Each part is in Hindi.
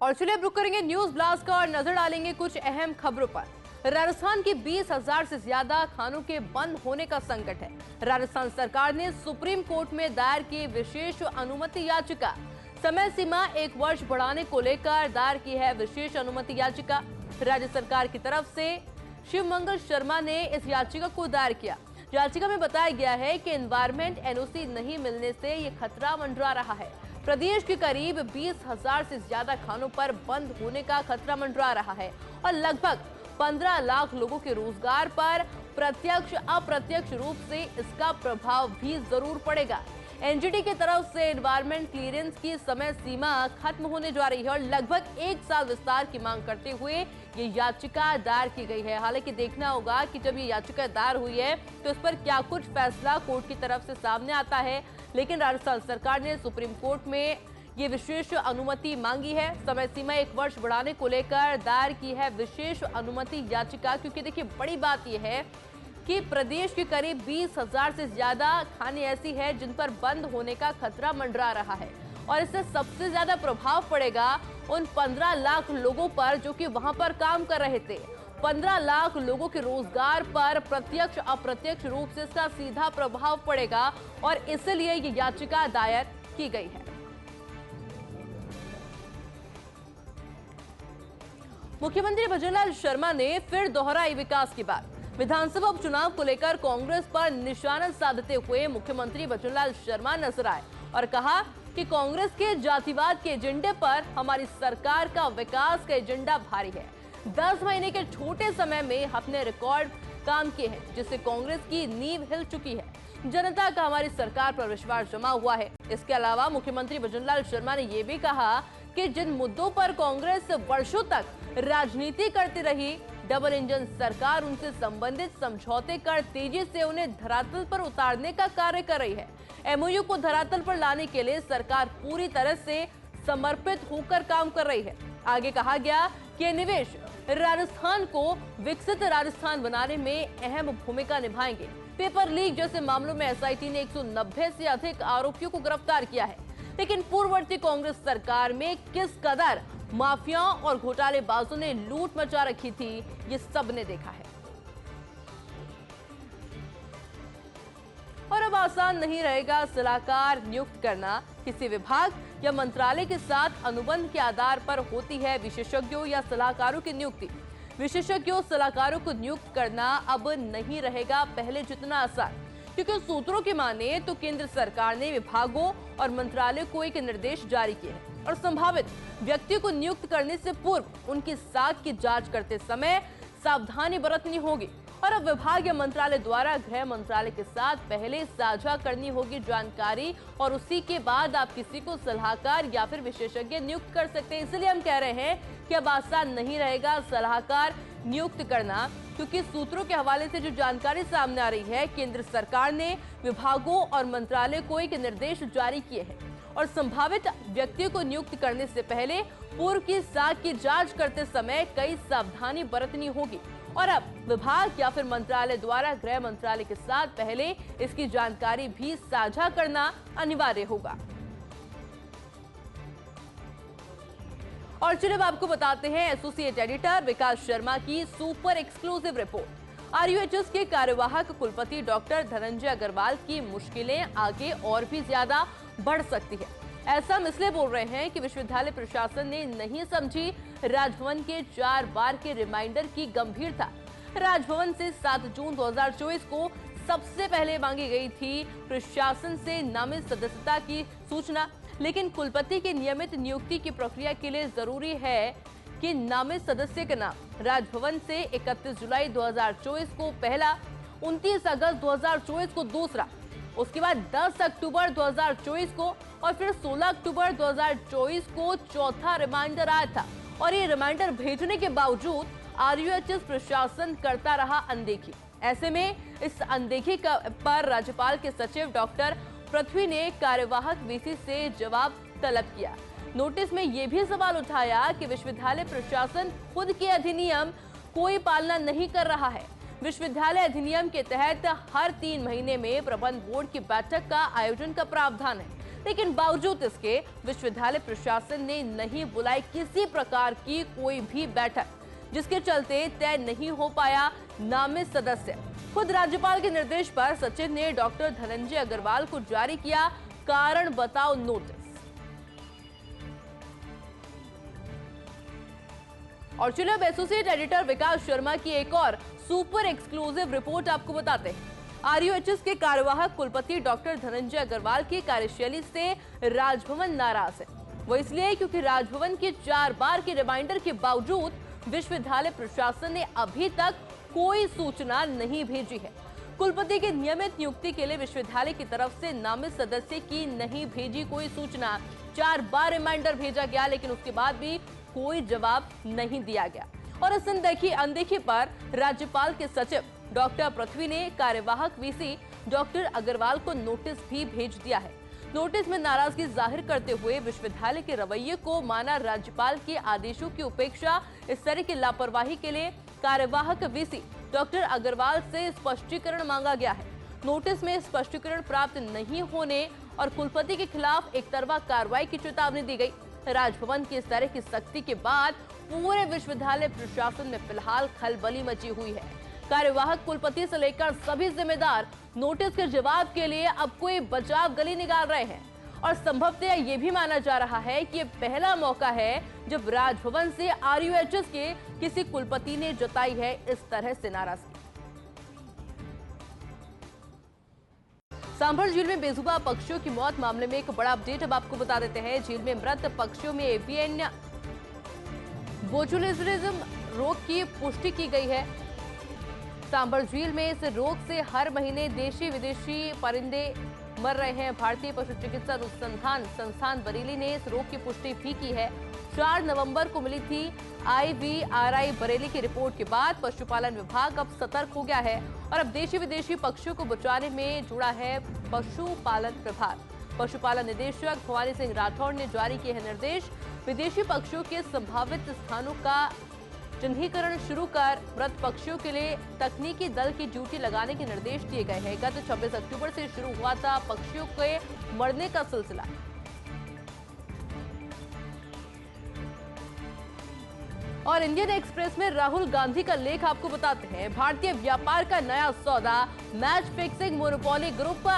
और चलिए अब रुक करेंगे न्यूज ब्लास्ट का और नजर डालेंगे कुछ अहम खबरों पर। राजस्थान की 20,000 से ज्यादा खानों के बंद होने का संकट है। राजस्थान सरकार ने सुप्रीम कोर्ट में दायर की विशेष अनुमति याचिका। समय सीमा 1 वर्ष बढ़ाने को लेकर दायर की है विशेष अनुमति याचिका। राज्य सरकार की तरफ से शिवमंगल शर्मा ने इस याचिका को दायर किया। याचिका में बताया गया है कि एनवायरमेंट एनओसी नहीं मिलने से ये खतरा मंडरा रहा है। प्रदेश के करीब 20,000 से ज्यादा खानों पर बंद होने का खतरा मंडरा रहा है और लगभग 15 लाख लोगों के रोजगार पर प्रत्यक्ष अप्रत्यक्ष रूप से इसका प्रभाव भी जरूर पड़ेगा। एनजीटी की तरफ से एनवायरमेंट क्लियरेंस की समय सीमा खत्म होने जा रही है और लगभग 1 साल विस्तार की मांग करते हुए ये याचिका दायर की गई है। हालांकि देखना होगा कि जब ये याचिका दायर हुई है तो इस पर क्या कुछ फैसला कोर्ट की तरफ से सामने आता है, लेकिन राजस्थान सरकार ने सुप्रीम कोर्ट में ये विशेष अनुमति मांगी है। समय सीमा 1 वर्ष बढ़ाने को लेकर दायर की है विशेष अनुमति याचिका, क्योंकि देखिए बड़ी बात यह है कि प्रदेश के करीब 20,000 से ज्यादा खाने ऐसी है जिन पर बंद होने का खतरा मंडरा रहा है और इससे सबसे ज्यादा प्रभाव पड़ेगा उन 15 लाख लोगों पर जो कि वहां पर काम कर रहे थे। 15 लाख लोगों के रोजगार पर प्रत्यक्ष अप्रत्यक्ष रूप से इसका सीधा प्रभाव पड़ेगा और इसलिए ये याचिका दायर की गई है। मुख्यमंत्री भजनलाल शर्मा ने फिर दोहराई विकास की बात। विधानसभा उपचुनाव को लेकर कांग्रेस पर निशाना साधते हुए मुख्यमंत्री भजनलाल शर्मा नजर आए और कहा कि कांग्रेस के जातिवाद के एजेंडे पर हमारी सरकार का विकास का एजेंडा भारी है। 10 महीने के छोटे समय में हमने रिकॉर्ड काम किए हैं जिससे कांग्रेस की नींव हिल चुकी है। जनता का हमारी सरकार पर विश्वास जमा हुआ है। इसके अलावा मुख्यमंत्री भजनलाल शर्मा ने यह भी कहा कि जिन मुद्दों पर कांग्रेस वर्षों तक राजनीति करती रही, डबल इंजन सरकार उनसे संबंधित समझौते कर तेजी से उन्हें धरातल पर उतारने का कार्य कर रही है। एमओयू को धरातल पर लाने के लिए सरकार पूरी तरह से समर्पित होकर काम कर रही है। आगे कहा गया कि निवेश राजस्थान को विकसित राजस्थान बनाने में अहम भूमिका निभाएंगे। पेपर लीक जैसे मामलों में एसआईटी ने 190 से अधिक आरोपियों को गिरफ्तार किया है, लेकिन पूर्ववर्ती कांग्रेस सरकार में किस कदर माफियाओं और घोटालेबाजों ने लूट मचा रखी थी, ये सबने देखा है। और अब आसान नहीं रहेगा सलाहकार नियुक्त करना। किसी विभाग या मंत्रालय के साथ अनुबंध के आधार पर होती है विशेषज्ञों या सलाहकारों की नियुक्ति। विशेषज्ञों सलाहकारों को नियुक्त करना अब नहीं रहेगा पहले जितना आसान, क्योंकि सूत्रों की माने तो केंद्र सरकार ने विभागों और मंत्रालय को एक निर्देश जारी किए हैं और संभावित व्यक्ति को नियुक्त करने से पूर्व उनकी साख की जांच करते समय सावधानी बरतनी होगी और अब विभाग या मंत्रालय द्वारा गृह मंत्रालय के साथ पहले साझा करनी होगी जानकारी और उसी के बाद आप किसी को सलाहकार या फिर विशेषज्ञ नियुक्त कर सकते हैं। इसलिए हम कह रहे हैं कि अब आसान नहीं रहेगा सलाहकार नियुक्त करना, क्योंकि सूत्रों के हवाले से जो जानकारी सामने आ रही है, केंद्र सरकार ने विभागों और मंत्रालय को एक निर्देश जारी किए हैं और संभावित व्यक्तियों को नियुक्त करने से पहले पूर्व की साख की जांच करते समय कई सावधानी बरतनी होगी और अब विभाग या फिर मंत्रालय द्वारा गृह मंत्रालय के साथ पहले इसकी जानकारी भी साझा करना अनिवार्य होगा। और चलिए अब आपको बताते हैं एसोसिएट एडिटर विकास शर्मा की सुपर एक्सक्लूसिव रिपोर्ट। आरयूएचएस के कार्यवाहक कुलपति डॉक्टर धनंजय अग्रवाल की मुश्किलें आगे और भी ज्यादा बढ़ सकती है। ऐसा हम इसलिए बोल रहे हैं कि विश्वविद्यालय प्रशासन ने नहीं समझी राजभवन के 4 बार के रिमाइंडर की गंभीरता। राजभवन से 7 जून 2024 को सबसे पहले मांगी गई थी प्रशासन से नामित सदस्यता की सूचना, लेकिन कुलपति की नियमित नियुक्ति की प्रक्रिया के लिए जरूरी है कि नामित सदस्य का नाम राजभवन से 31 जुलाई 2024 को पहला, 29 अगस्त 2024 को दूसरा, उसके बाद 10 अक्टूबर 2024 को और फिर 16 अक्टूबर 2024 को चौथा रिमाइंडर आया था और ये रिमाइंडर भेजने के बावजूद आरयूएचएस प्रशासन करता रहा अनदेखी। ऐसे में इस अनदेखी पर राज्यपाल के सचिव डॉक्टर पृथ्वी ने कार्यवाहक वीसी से जवाब तलब किया। नोटिस में यह भी सवाल उठाया कि विश्वविद्यालय प्रशासन खुद के अधिनियम कोई पालना नहीं कर रहा है। विश्वविद्यालय अधिनियम के तहत हर 3 महीने में प्रबंध बोर्ड की बैठक का आयोजन का प्रावधान है। लेकिन बावजूद इसके विश्वविद्यालय प्रशासन ने नहीं बुलाई किसी प्रकार की कोई भी बैठक, जिसके चलते तय नहीं हो पाया नामित सदस्य। खुद राज्यपाल के निर्देश पर सचिव ने डॉक्टर धनंजय अग्रवाल को जारी किया कारण बताओ नोटिस। और चलिए अब एसोसिएट एडिटर विकास शर्मा की एक और सुपर एक्सक्लूसिव रिपोर्ट आपको बताते हैं। आरयूएचएस के कार्यवाहक कुलपति डॉक्टर धनंजय अग्रवाल की कार्यशैली से राजभवन नाराज है। वो इसलिए क्योंकि राजभवन के 4 बार के रिमाइंडर के बावजूद विश्वविद्यालय प्रशासन ने अभी तक कोई सूचना नहीं भेजी है। कुलपति की नियमित नियुक्ति के लिए विश्वविद्यालय की तरफ से नामित सदस्य की नहीं भेजी कोई सूचना। 4 बार रिमाइंडर भेजा गया, लेकिन उसके बाद भी कोई जवाब नहीं दिया गया। और इस अनदेखी पर राज्यपाल के सचिव डॉक्टर पृथ्वी ने कार्यवाहक वीसी डॉक्टर अग्रवाल को नोटिस भी भेज दिया है। नोटिस में नाराजगी जाहिर करते हुए विश्वविद्यालय के रवैये को माना राज्यपाल के आदेशों की उपेक्षा, इस तरह की लापरवाही के लिए कार्यवाहक वीसी डॉक्टर अग्रवाल से स्पष्टीकरण मांगा गया है। नोटिस में स्पष्टीकरण प्राप्त नहीं होने और कुलपति के खिलाफ एकतरफा कार्रवाई की चेतावनी दी गई। राजभवन की इस तरह की सख्ती के बाद पूरे विश्वविद्यालय प्रशासन में फिलहाल खलबली मची हुई है। कार्यवाहक कुलपति से लेकर सभी जिम्मेदार नोटिस के जवाब के लिए अब कोई बचाव गली निकाल रहे हैं और संभवतः ये भी माना जा रहा है कि ये पहला मौका है जब राजभवन से आरयूएचएस के किसी कुलपति ने जताई है इस तरह से नाराजगी। सांभर झील में बेजुबान पक्षियों की मौत मामले में एक बड़ा अपडेट अब आपको बता देते हैं। झील में मृत पक्षियों में एवियन बोचुलिज्म रोग की पुष्टि की गई है। सांभर झील में इस रोग से हर महीने देशी विदेशी परिंदे मर रहे हैं। भारतीय पशु चिकित्सा अनुसंधान संस्थान बरेली ने इस रोग की पुष्टि भी की है। 4 नवंबर को मिली थी IVRI बरेली की रिपोर्ट के बाद पशुपालन विभाग अब सतर्क हो गया है और अब देशी विदेशी पक्षियों को बचाने में जुड़ा है पशुपालन विभाग। पशुपालन निदेशक भवानी सिंह राठौड़ ने जारी किए हैं निर्देश। विदेशी पक्षियों के संभावित स्थानों का चिन्हीकरण शुरू कर मृत पक्षियों के लिए तकनीकी दल की ड्यूटी लगाने के निर्देश दिए गए हैं। गत 26 अक्टूबर से शुरू हुआ था पक्षियों के मरने का सिलसिला। और इंडियन एक्सप्रेस में राहुल गांधी का लेख आपको बताते हैं। भारतीय व्यापार का नया सौदा, मैच फिक्सिंग मोनोपोली ग्रुप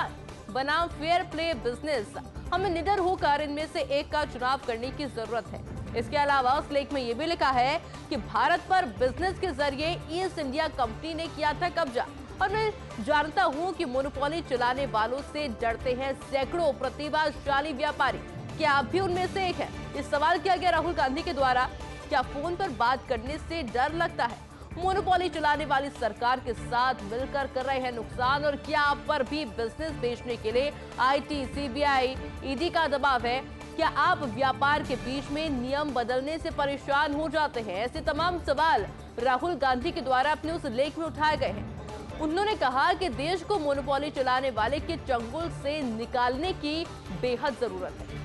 बनाम फेयर प्ले बिजनेस। हमें निडर होकर इनमें से एक का चुनाव करने की जरूरत है। इसके अलावा उस लेख में यह भी लिखा है कि भारत पर बिजनेस के जरिए ईस्ट इंडिया कंपनी ने किया था कब्जा और मैं जानता हूं कि मोनोपोली चलाने वालों से डरते हैं सैकड़ों प्रतिभाशाली व्यापारी। क्या आप भी उनमें से एक हैं? इस सवाल किया गया राहुल गांधी के द्वारा। क्या फोन पर बात करने से डर लगता है? मोनोपोली चलाने वाली सरकार के साथ मिलकर कर रहे हैं नुकसान और क्या आप पर भी बिजनेस बेचने के लिए IT, CBI, ED का दबाव है? क्या आप व्यापार के बीच में नियम बदलने से परेशान हो जाते हैं? ऐसे तमाम सवाल राहुल गांधी के द्वारा अपने उस लेख में उठाए गए हैं। उन्होंने कहा कि देश को मोनोपोली चलाने वाले के चंगुल से निकालने की बेहद जरूरत है।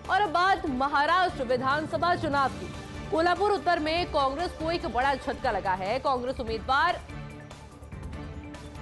और अब बात महाराष्ट्र विधानसभा चुनाव की। कोल्हापुर उत्तर में कांग्रेस को एक बड़ा झटका लगा है। कांग्रेस उम्मीदवार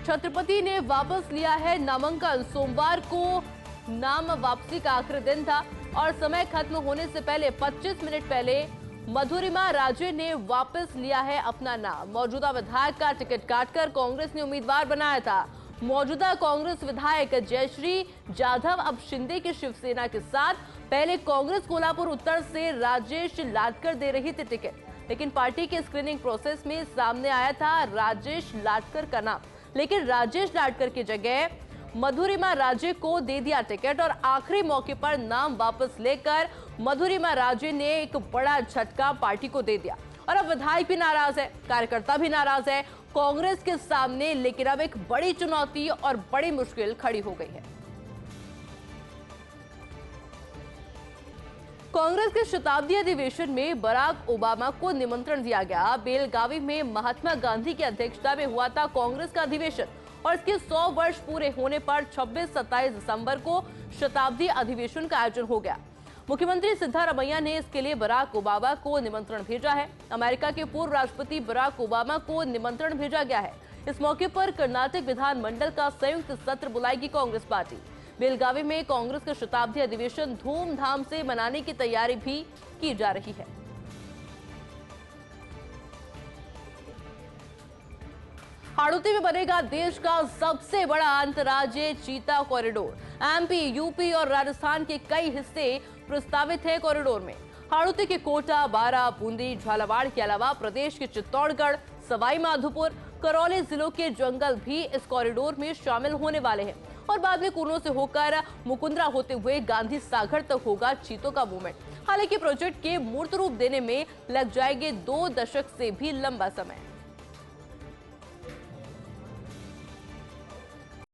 छत्रपति ने वापस लिया है नामांकन। सोमवार को नाम वापसी का आखिरी दिन था और समय खत्म होने से पहले 25 मिनट पहले मधुरिमा राजे ने वापस लिया है अपना नाम। मौजूदा विधायक का टिकट काटकर कांग्रेस ने उम्मीदवार बनाया था। मौजूदा कांग्रेस विधायक जयश्री जाधव अब शिंदे की शिवसेना के साथ। पहले कांग्रेस कोल्हापुर उत्तर से राजेश लाटकर दे रही थी टिकट, लेकिन पार्टी के स्क्रीनिंग प्रोसेस में सामने आया था राजेश लाटकर का नाम, लेकिन राजेश लाटकर की जगह मधुरिमा राजे को दे दिया टिकट और आखिरी मौके पर नाम वापस लेकर मधुरिमा राजे ने एक बड़ा झटका पार्टी को दे दिया। और अब विधायक भी नाराज है, कार्यकर्ता भी नाराज है कांग्रेस के सामने, लेकिन अब एक बड़ी चुनौती और बड़ी मुश्किल खड़ी हो गई है। कांग्रेस के शताब्दी अधिवेशन में बराक ओबामा को निमंत्रण दिया गया। बेलगावी में महात्मा गांधी की अध्यक्षता में हुआ था कांग्रेस का अधिवेशन और इसके 100 वर्ष पूरे होने पर 26-27 दिसंबर को शताब्दी अधिवेशन का आयोजन हो गया। मुख्यमंत्री सिद्धारमैया ने इसके लिए बराक ओबामा को निमंत्रण भेजा है। अमेरिका के पूर्व राष्ट्रपति बराक ओबामा को निमंत्रण भेजा गया है। इस मौके पर कर्नाटक विधानमंडल का संयुक्त सत्र बुलाएगी कांग्रेस पार्टी। बेलगावी में कांग्रेस का शताब्दी अधिवेशन धूमधाम से मनाने की तैयारी भी की जा रही है। हाड़ौती में बनेगा देश का सबसे बड़ा अंतर्राज्यीय चीता कॉरिडोर। एमपी, यूपी और राजस्थान के कई हिस्से प्रस्तावित है कॉरिडोर में। हाड़ौती के कोटा, बारा, बूंदी, झालावाड़ के अलावा प्रदेश के चित्तौड़गढ़, सवाई माधोपुर, करौली जिलों के जंगल भी इस कॉरिडोर में शामिल होने वाले हैं और बाद में कुनो से होकर मुकुंदरा होते हुए गांधी सागर तक होगा चीतों का मूवमेंट। हालांकि प्रोजेक्ट के मूर्त रूप देने में लग जाएंगे 2 दशक से भी लंबा समय।